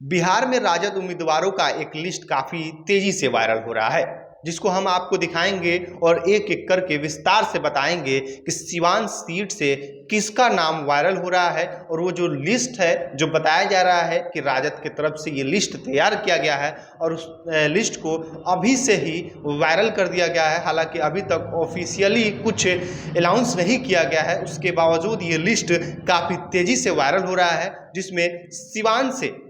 बिहार में राजद उम्मीदवारों का एक लिस्ट काफी तेजी से वायरल हो रहा है, जिसको हम आपको दिखाएंगे और एक एक करके विस्तार से बताएंगे कि सिवान सीट से किसका नाम वायरल हो रहा है। और वो जो लिस्ट है, जो बताया जा रहा है कि राजद की तरफ से ये लिस्ट तैयार किया गया है और उस लिस्ट को अभी से ही वायरल कर दिया गया है। हालांकि अभी तक ऑफिशियली कुछ अनाउंस नहीं किया गया है, उसके बावजूद ये लिस्ट काफ़ी तेज़ी से वायरल हो रहा है, जिसमें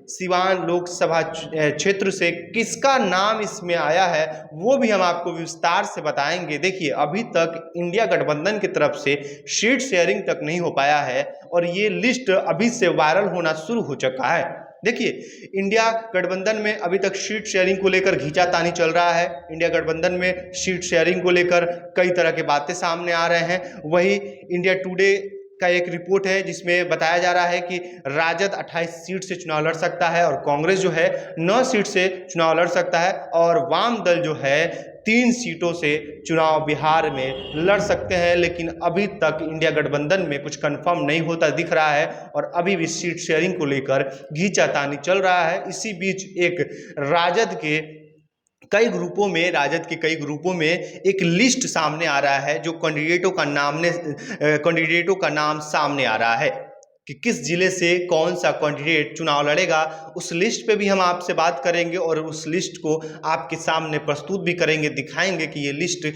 सिवान लोकसभा क्षेत्र से किसका नाम इसमें आया है वो भी हम आपको विस्तार से बताएंगे। देखिए, अभी तक इंडिया गठबंधन की तरफ से सीट शेयरिंग तक नहीं हो पाया है और ये लिस्ट अभी से वायरल होना शुरू हो चुका है। देखिए, इंडिया गठबंधन में अभी तक सीट शेयरिंग को लेकर खींचातानी चल रहा है। इंडिया गठबंधन में सीट शेयरिंग को लेकर कई तरह की बातें सामने आ रहे हैं। वही इंडिया टुडे का एक रिपोर्ट है जिसमें बताया जा रहा है कि राजद 28 सीट से चुनाव लड़ सकता है और कांग्रेस जो है 9 सीट से चुनाव लड़ सकता है और वाम दल जो है 3 सीटों से चुनाव बिहार में लड़ सकते हैं। लेकिन अभी तक इंडिया गठबंधन में कुछ कंफर्म नहीं होता दिख रहा है और अभी भी सीट शेयरिंग को लेकर घींचातानी चल रहा है। इसी बीच एक राजद के कई ग्रुपों में एक लिस्ट सामने आ रहा है, जो कैंडिडेटों का नाम सामने आ रहा है कि किस जिले से कौन सा कैंडिडेट चुनाव लड़ेगा। उस लिस्ट पे भी हम आपसे बात करेंगे और उस लिस्ट को आपके सामने प्रस्तुत भी करेंगे, दिखाएंगे कि ये लिस्ट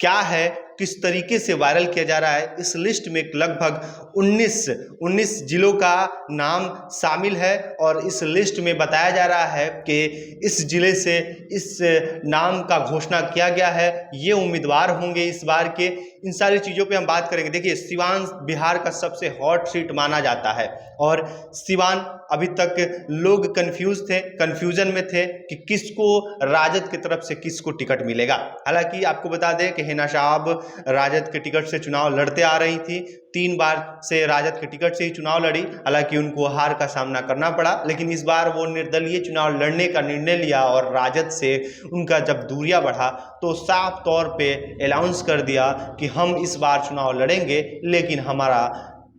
क्या है, किस तरीके से वायरल किया जा रहा है। इस लिस्ट में लगभग 19 जिलों का नाम शामिल है और इस लिस्ट में बताया जा रहा है कि इस जिले से इस नाम का घोषणा किया गया है, ये उम्मीदवार होंगे इस बार के। इन सारी चीज़ों पे हम बात करेंगे। देखिए, सिवान बिहार का सबसे हॉट सीट माना जाता है और सिवान अभी तक लोग कन्फ्यूजन में थे कि किसको राजद की तरफ से किसको टिकट मिलेगा। हालांकि आपको बता दें कि हिना साहब राजद के टिकट से चुनाव लड़ते आ रही थी, 3 बार से राजद के टिकट से ही चुनाव लड़ी। हालांकि उनको हार का सामना करना पड़ा, लेकिन इस बार वो निर्दलीय चुनाव लड़ने का निर्णय लिया और राजद से उनका जब दूरियां बढ़ा तो साफ तौर पे अनाउंस कर दिया कि हम इस बार चुनाव लड़ेंगे, लेकिन हमारा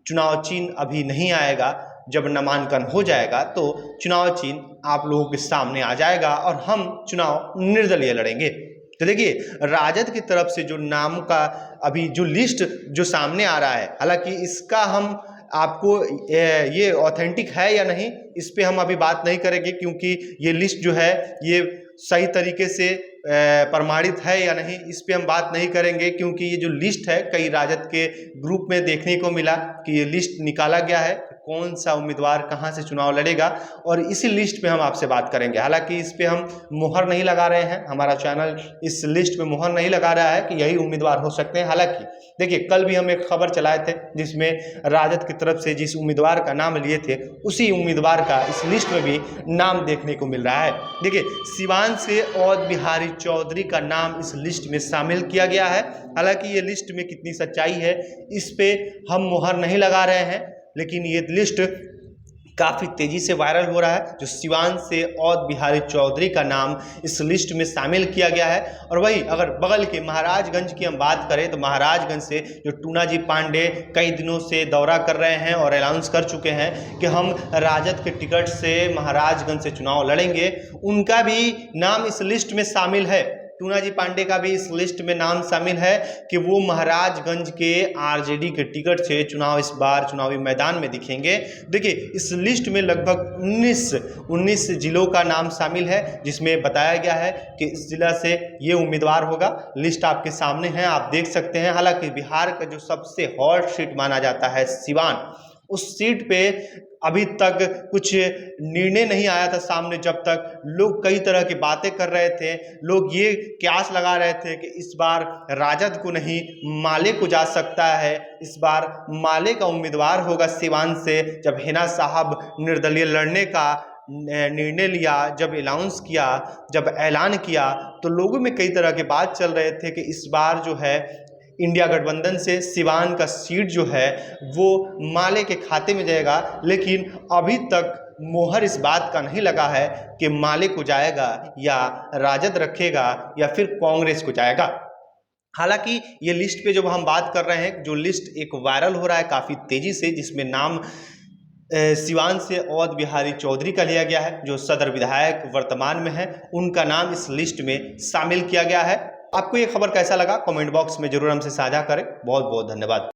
चुनाव चिन्ह अभी नहीं आएगा। जब नामांकन हो जाएगा तो चुनाव चिन्ह आप लोगों के सामने आ जाएगा और हम चुनाव निर्दलीय लड़ेंगे। तो देखिए, राजद की तरफ से जो नाम का अभी जो लिस्ट जो सामने आ रहा है, हालांकि इसका हम आपको ये ऑथेंटिक है या नहीं इस पे हम अभी बात नहीं करेंगे, क्योंकि ये लिस्ट जो है ये सही तरीके से प्रमाणित है या नहीं इस पे हम बात नहीं करेंगे। क्योंकि ये जो लिस्ट है, कई राजद के ग्रुप में देखने को मिला कि ये लिस्ट निकाला गया है, कौन सा उम्मीदवार कहां से चुनाव लड़ेगा, और इसी लिस्ट पे हम आपसे बात करेंगे। हालांकि इस पे हम मुहर नहीं लगा रहे हैं, हमारा चैनल इस लिस्ट पे मुहर नहीं लगा रहा है कि यही उम्मीदवार हो सकते हैं। हालांकि देखिए, कल भी हम एक खबर चलाए थे जिसमें राजद की तरफ से जिस उम्मीदवार का नाम लिए थे उसी उम्मीदवार का इस लिस्ट में भी नाम देखने को मिल रहा है। देखिए, सिवान से औध बिहारी चौधरी का नाम इस लिस्ट में शामिल किया गया है। हालांकि ये लिस्ट में कितनी सच्चाई है इस पे हम मुहर नहीं लगा रहे हैं, लेकिन ये लिस्ट काफ़ी तेज़ी से वायरल हो रहा है। जो सिवान से औध बिहारी चौधरी का नाम इस लिस्ट में शामिल किया गया है। और वही अगर बगल के महाराजगंज की हम बात करें तो महाराजगंज से जो टूनाजी पांडे कई दिनों से दौरा कर रहे हैं और ऐलान कर चुके हैं कि हम राजद के टिकट से महाराजगंज से चुनाव लड़ेंगे, उनका भी नाम इस लिस्ट में शामिल है। टूनाजी पांडे का भी इस लिस्ट में नाम शामिल है कि वो महाराजगंज के आरजेडी के टिकट से इस बार चुनावी मैदान में दिखेंगे। देखिए, इस लिस्ट में लगभग 19 जिलों का नाम शामिल है, जिसमें बताया गया है कि इस जिला से ये उम्मीदवार होगा। लिस्ट आपके सामने है, आप देख सकते हैं। हालांकि बिहार का जो सबसे हॉट सीट माना जाता है सिवान, उस सीट पे अभी तक कुछ निर्णय नहीं आया था सामने, जब तक लोग कई तरह की बातें कर रहे थे। लोग ये क्यास लगा रहे थे कि इस बार राजद को नहीं माले को जा सकता है, इस बार माले का उम्मीदवार होगा सिवान से। जब हिना साहब निर्दलीय लड़ने का निर्णय लिया, जब ऐलान किया तो लोगों में कई तरह के बात चल रहे थे कि इस बार जो है इंडिया गठबंधन से सिवान का सीट जो है वो माले के खाते में जाएगा। लेकिन अभी तक मोहर इस बात का नहीं लगा है कि माले को जाएगा या राजद रखेगा या फिर कांग्रेस को जाएगा। हालांकि ये लिस्ट पे जब हम बात कर रहे हैं, जो लिस्ट एक वायरल हो रहा है काफ़ी तेज़ी से, जिसमें नाम सिवान से अवध बिहारी चौधरी का लिया गया है, जो सदर विधायक वर्तमान में है, उनका नाम इस लिस्ट में शामिल किया गया है। आपको ये खबर कैसा लगा कमेंट बॉक्स में जरूर हमसे साझा करें। बहुत बहुत धन्यवाद।